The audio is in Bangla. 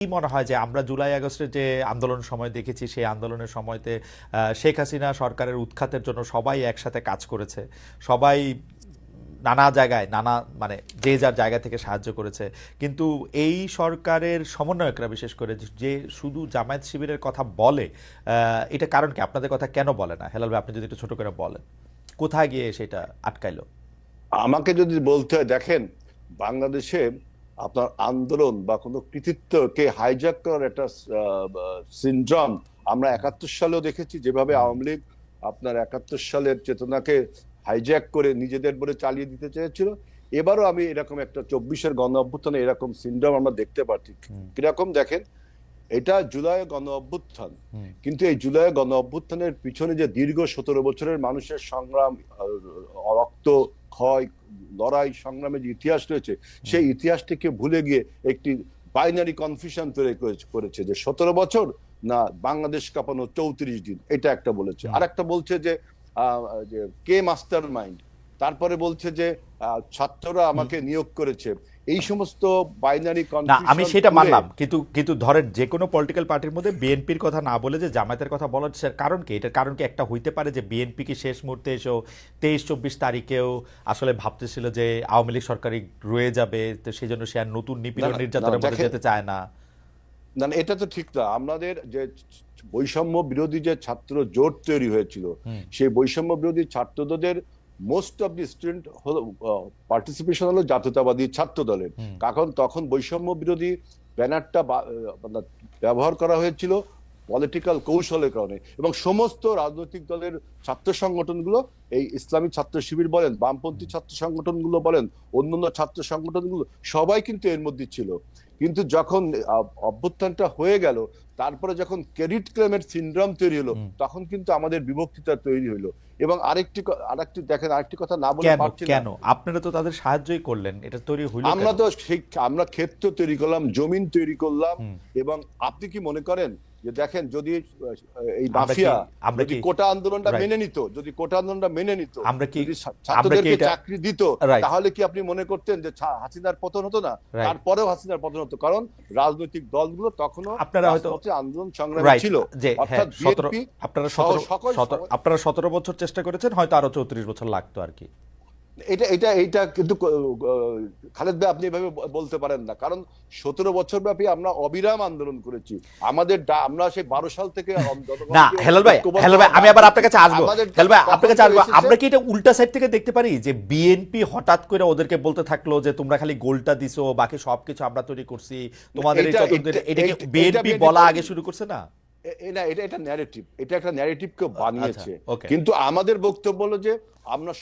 কি মনে হয় যে আমরা জুলাই আগস্টের যে আন্দোলন সময় দেখেছি সেই আন্দোলনের সময়তে শেখ হাসিনা সরকারের উৎখাতের জন্য সবাই একসাথে কাজ করেছে, সবাই নানা জায়গায় নানা মানে যে যার জায়গা থেকে সাহায্য করেছে, কিন্তু এই সরকারের সমন্বয়করা বিশেষ করে যে শুধু জামায়াত শিবিরের কথা বলে, এটা কারণ কি? আপনাদের কথা কেন বলে না? হেলাল ভাই, আপনি যদি একটু ছোট করে বলেন কোথায় গিয়ে সেটা আটকাইলো। আমাকে যদি বলতে হয়, দেখেন বাংলাদেশে আপনার আন্দোলন বা কোনো কৃতিত্বকে হাইজ্যাক করার একটা সিনড্রোম আমরা ৭১ সালেও দেখেছি, যেভাবে আওয়ামী লীগ আপনার ৭১ সালের চেতনাকে হাইজ্যাক করে নিজেদের বলে চালিয়ে দিতে চেয়েছিল। এবারও আমি এরকম একটা ২৪-এর গণ অভ্যুত্থানে এরকম সিনড্রোম আমরা দেখতে পাচ্ছি। কিরকম দেখেন, এটা জুলাই গণ অভ্যুত্থান, কিন্তু এই জুলাই গণ অভ্যুত্থানের পিছনে যে দীর্ঘ ১৭ বছরের মানুষের সংগ্রাম, রক্ত ক্ষয়, লড়াই সংগ্রামের যে ইতিহাস রয়েছে, সেই ইতিহাসটিকে ভুলে গিয়ে একটি বাইনারি কনফিউশন তৈরি করেছে যে ১৭ বছর না বাংলাদেশ কাঁপানো ৩৪ দিন, এটা একটা বলেছে। আর একটা বলছে যে কে মাস্টার মাইন্ড, তারপরে বলছে যে ছাত্ররা আমাকে নিয়োগ করেছে। এই সমস্ত বাইনারি না, কনফিউশন আমি সেটা মানলাম, কিন্তু ধরেন যে কোনো পলিটিক্যাল পার্টির মধ্যে বিএনপির কথা না বলে যে জামায়াতের কথা বলার কারণ কি? এটার কারণ কি একটা হইতে পারে যে বিএনপি কি শেষ মুহূর্তে এসেও ২৩-২৪ তারিখেও আসলে ভাবতেছিল যে আওয়ামী লীগ সরকারই রয়ে যাবে, তো সেই জন্য সে আর নতুন নিপীড়ন নির্যাতনের মধ্যে যেতে চায় না? না, এটা তো ঠিক না। আমাদের যে বৈষম্য বিরোধী যে ছাত্র জোট তৈরি হয়েছিল, সেই বৈষম্য বিরোধী ছাত্রদের মোস্ট অফ দি স্টুডেন্ট হলো পার্টিসিপেশন হলো জাতীয়তাবাদী ছাত্র দলের। কারণ তখন বৈষম্য বিরোধী ব্যানারটা ব্যবহার করা হয়েছিল পলিটিক্যাল কৌশলের কারণে, এবং সমস্ত রাজনৈতিক দলের ছাত্র সংগঠনগুলো, এই ইসলামী ছাত্র শিবির বলেন, বামপন্থী ছাত্র সংগঠনগুলো বলেন, অন্যান্য ছাত্র সংগঠনগুলো সবাই কিন্তু এর মধ্যে ছিল। কিন্তু যখন অভ্যুত্থানটা হয়ে গেল, তারপরে যখন ক্রেডিট ক্লেমের সিনড্রোম তৈরি হলো, তখন কিন্তু আমাদের বিভক্তিটা তৈরি হলো। এবং আরেকটি দেখেন, আরেকটি কথা না বলে পারছি না। কেন আপনারা তো তাদের সাহায্যই করলেন, এটা তৈরি হইল? আমরা তো আমরা ক্ষেত্র তৈরি করলাম, জমিন তৈরি করলাম। এবং আপনি কি মনে করেন যে দেখেন, যদি এই মাফিয়া যদি কোটা আন্দোলনটা মেনে নিত, আমরা কি ছাত্রদেরকে চাকরি দিত, তাহলে কি আপনি মনে করতেন যে হাসিনার পতন হতো না? তারপরেও হাসিনার পতন হতো, কারণ রাজনৈতিক দলগুলো তখনও আপনারা হয়তো আন্দোলন সংগ্রামে ছিল। অর্থাৎ আপনারা ১৭ বছর চেষ্টা করেছেন, হয়তো আরো ৩৪ বছর লাগতো আর কি। এটা কিন্তু খালেদ ভাই, আপনি এভাবে বলতে পারেন না, কারণ ১৭ বছর ব্যাপী আমরা অবিরাম আন্দোলন করেছি। আমরা সেই ১২ সাল থেকে না, হেলাল ভাই আমি আবার আপনার কাছে আসবো। হেলাল ভাই আপনার কাছে আসবো। আমরা কি এটা উল্টা সাইড থেকে দেখতে পারি যে বিএনপি হঠাৎ করে ওদেরকে বলতে থাকলো যে তোমরা খালি গোলটা দিছো, বাকি সবকিছু আমরা তৈরি করছি, তোমাদের এই এটা কি বিএনপি বলা আগে শুরু করছে না? এটা ন্যারেটিভ, এটা একটা ন্যারেটিভকে বানিয়েছে। কিন্তু আমাদের বক্তব্য হলো যে আমরা